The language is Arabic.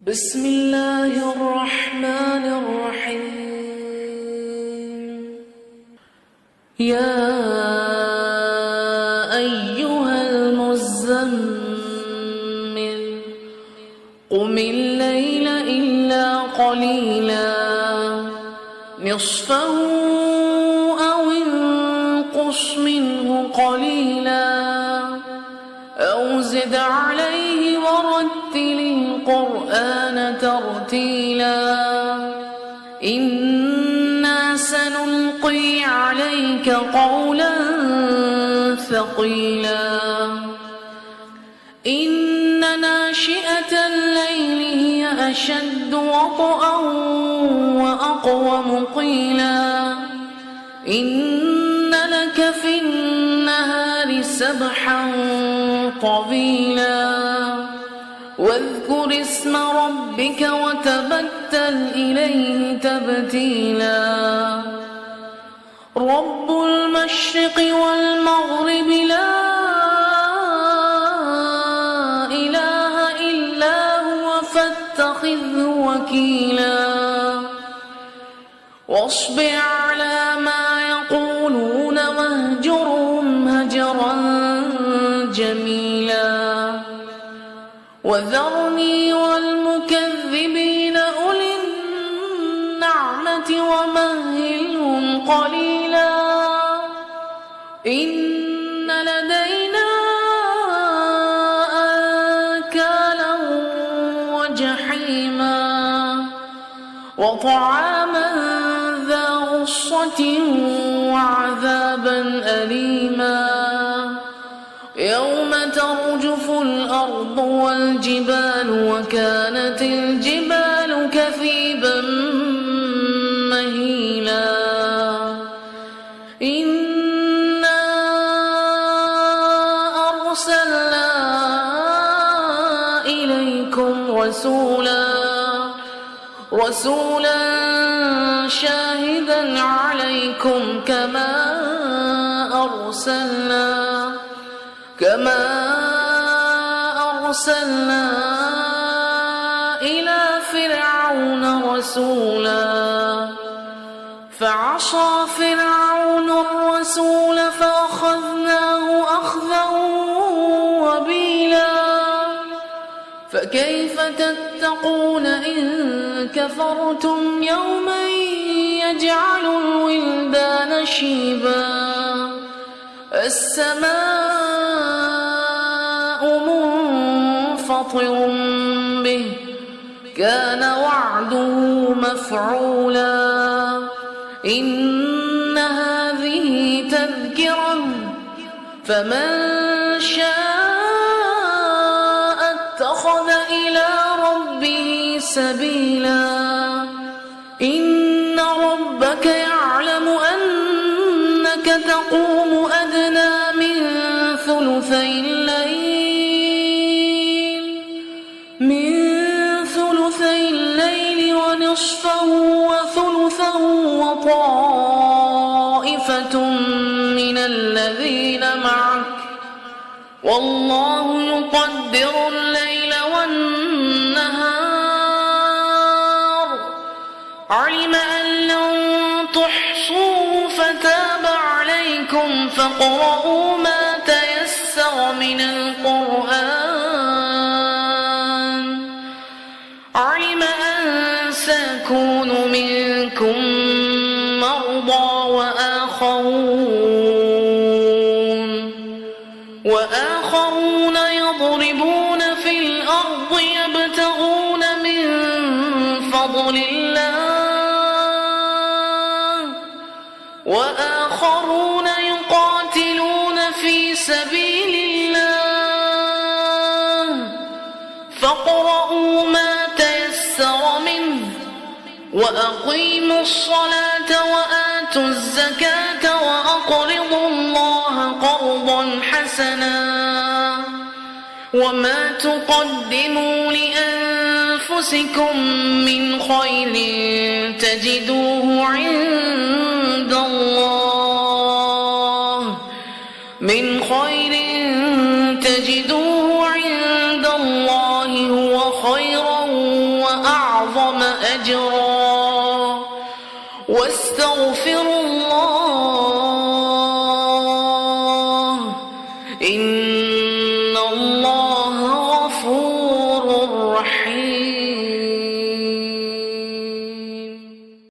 بسم الله الرحمن الرحيم. يا أيها المزمل قم الليل إلا قليلا نصفه أو انقص منه قليلا أو زد عليه ورتل القرآن ترتيلا إنا سنلقي عليك قولا ثقيلا إن ناشئة الليل هي أشد وطئا وأقوم قيلا إن لك في النهار سبحا طويلا واذكر اسم ربك وتبتل إليه تبتيلا رب المشرق والمغرب لا إله إلا هو فاتخذه وكيلا واصبر على ما يقولون واهجرهم هجرا جميلا وذرني والمكذبين أولي النعمة ومهلهم قليلا إن لدينا أنكالا وجحيما وطعاما ذا غصة وعذابا أليما يوم ترجف الأرض والجبال وكانت الجبال كثيبا مهيلا إنا أرسلنا إليكم رسولا شاهدا عليكم كما أرسلنا إلى فرعون رسولا فعصى فرعون الرسول فأخذناه أخذا وبيلا فكيف تتقون إن كفرتم يوما يجعل الولدان شيبا السماء منفطر به كان وعده مفعولا إن هذه تذكرة فمن شاء اتخذ إلى ربه سبيلا إن ربك يعلم أنك تقوم أدنى من ثلثي الليل ونصفه وثلثه وطائفة من الذين معك والله يقدر الليل والنهار علم أن لن تحصوه فتاب عليكم فاقرؤوا ما تيسر من القرآن علم أن سيكون منكم مرضى وآخرون يضربون في الأرض يبتغون من فضل الله وآخرون يقاتلون في سبيل الله فاقرؤوا ما تيسر منه وأقيموا الصلاة وآتوا الزكاة وأقرضوا الله قرضا حسنا وما تقدموا لأنفسكم من خير تجدوه عند الله هو خيرا أجرا واستغفروا الله إن الله غفور رحيم